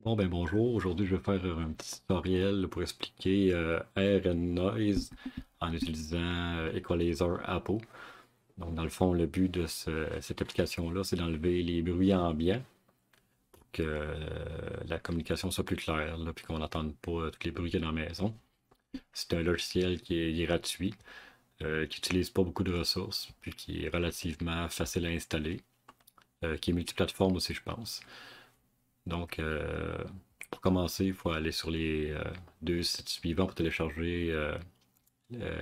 Bon ben bonjour, aujourd'hui je vais faire un petit tutoriel pour expliquer Air and Noise en utilisant Equalizer Apo. Donc dans le fond, le but de cette application-là, c'est d'enlever les bruits ambiants pour que la communication soit plus claire, là, puis qu'on n'entende pas tous les bruits qu'il y a dans la maison. C'est un logiciel qui est gratuit, qui n'utilise pas beaucoup de ressources, puis qui est relativement facile à installer, qui est multiplateforme aussi, je pense. Donc, pour commencer, il faut aller sur les deux sites suivants pour télécharger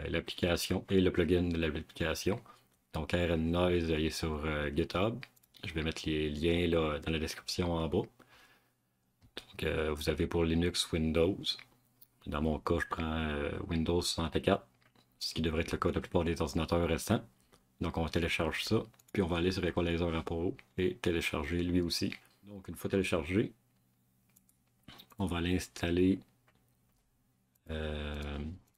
l'application et le plugin de l'application. Donc, RN Noise il est sur GitHub. Je vais mettre les liens là, dans la description en bas. Donc, vous avez pour Linux, Windows. Dans mon cas, je prends Windows 64, ce qui devrait être le cas de la plupart des ordinateurs récents. Donc, on télécharge ça, puis on va aller sur Equalizer Apo et télécharger lui aussi. Donc, une fois téléchargé, on va l'installer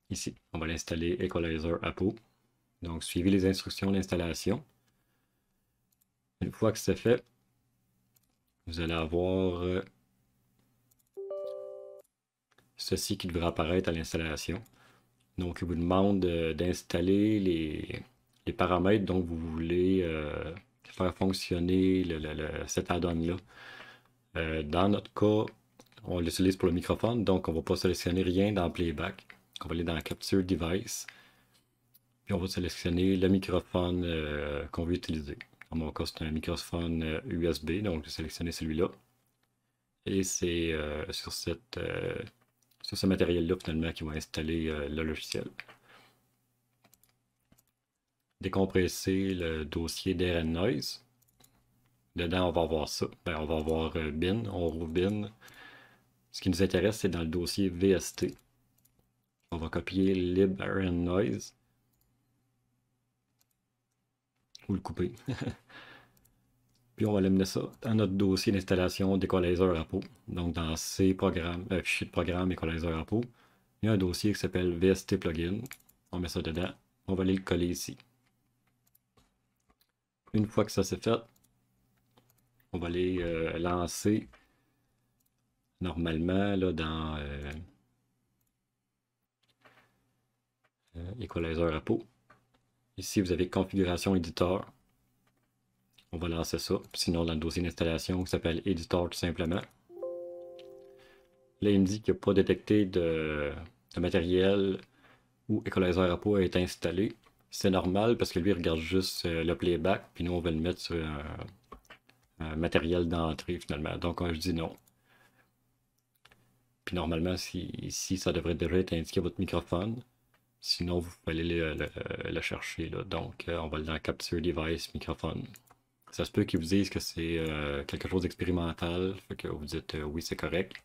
ici. On va l'installer Equalizer Apo. Donc, suivez les instructions d'installation. Une fois que c'est fait, vous allez avoir ceci qui devrait apparaître à l'installation. Donc, il vous demande d'installer les paramètres dont vous voulez faire fonctionner cet add-on-là. Dans notre cas, on l'utilise pour le microphone, donc on ne va pas sélectionner rien dans Playback. On va aller dans Capture Device. Puis on va sélectionner le microphone qu'on veut utiliser. Dans mon cas, c'est un microphone USB, donc je vais sélectionner celui-là. Et c'est sur ce matériel-là, finalement, qu'il va installer le logiciel. Décompresser le dossier d'RN Noise. Dedans, on va avoir ça. Ben, on va avoir bin, on rouvre bin. Ce qui nous intéresse, c'est dans le dossier VST. On va copier lib.rn noise. Ou le couper. Puis on va amener ça dans notre dossier d'installation d'Equalizer Apo. Donc dans ces programmes, fichiers de programme Equalizer Apo, il y a un dossier qui s'appelle VST Plugin. On met ça dedans. On va aller le coller ici. Une fois que ça c'est fait, on va aller lancer normalement là, dans Equalizer Apo. Ici, vous avez configuration éditeur. On va lancer ça. Sinon, dans le dossier d'installation qui s'appelle éditeur tout simplement. Là, il me dit qu'il n'y a pas détecté de matériel où Equalizer Apo a été installé. C'est normal parce que lui, il regarde juste le playback, puis nous, on va le mettre sur un matériel d'entrée finalement. Donc, je dis non. Puis normalement, ici, ça devrait déjà être indiqué votre microphone. Sinon, vous pouvez aller le chercher. Là. Donc, on va aller dans Capture Device, microphone. Ça se peut qu'ils vous disent que c'est quelque chose d'expérimental. Fait que vous dites oui, c'est correct.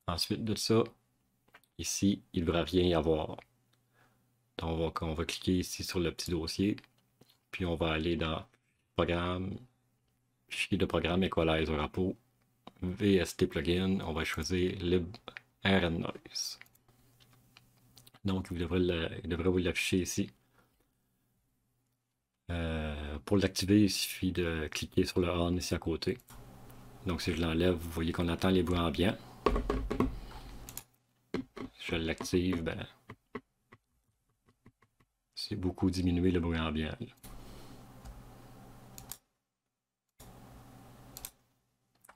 Ensuite de ça, ici, il ne devrait rien y avoir. Donc, on va cliquer ici sur le petit dossier. Puis, on va aller dans Programme, Fichier de programme Equalizer Apo, VST Plugin. On va choisir lib.rn noise. Donc, il devrait vous l'afficher ici. Pour l'activer, il suffit de cliquer sur le on ici à côté. Donc, si je l'enlève, vous voyez qu'on entend les bruits ambiants. Je l'active, ben, c'est beaucoup diminué le bruit ambiant. Là.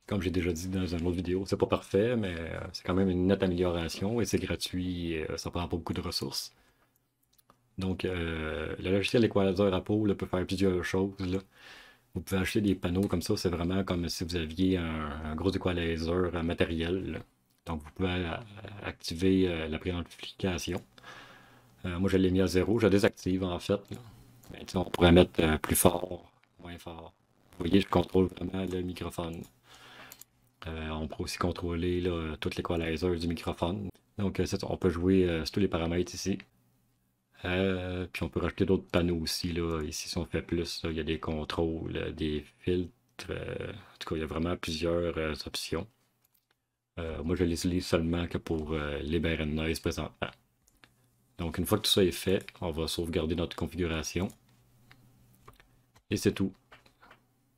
Comme j'ai déjà dit dans une autre vidéo, c'est pas parfait, mais c'est quand même une nette amélioration et c'est gratuit et ça prend pas beaucoup de ressources. Donc, le logiciel Equalizer Apo là, peut faire plusieurs choses. Là. Vous pouvez acheter des panneaux comme ça, c'est vraiment comme si vous aviez un gros equalizer matériel. Là. Donc, vous pouvez activer la préamplification. Moi, je l'ai mis à 0, je désactive en fait. Mais, on pourrait mettre plus fort, moins fort. Vous voyez, je contrôle vraiment le microphone. On peut aussi contrôler là, tout l'équalizer du microphone. Donc, on peut jouer sur tous les paramètres ici. Puis on peut rajouter d'autres panneaux aussi. Là. Ici, si on fait plus, là, il y a des contrôles, des filtres. En tout cas, il y a vraiment plusieurs options. Moi, je les utilise seulement que pour les BRN Noise présentement. Donc, une fois que tout ça est fait, on va sauvegarder notre configuration. Et c'est tout.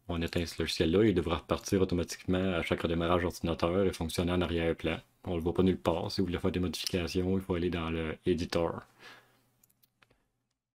On éteint ce logiciel-là, il devra repartir automatiquement à chaque redémarrage d'ordinateur et fonctionner en arrière-plan. On le voit pas nulle part. Si vous voulez faire des modifications, il faut aller dans le Editor.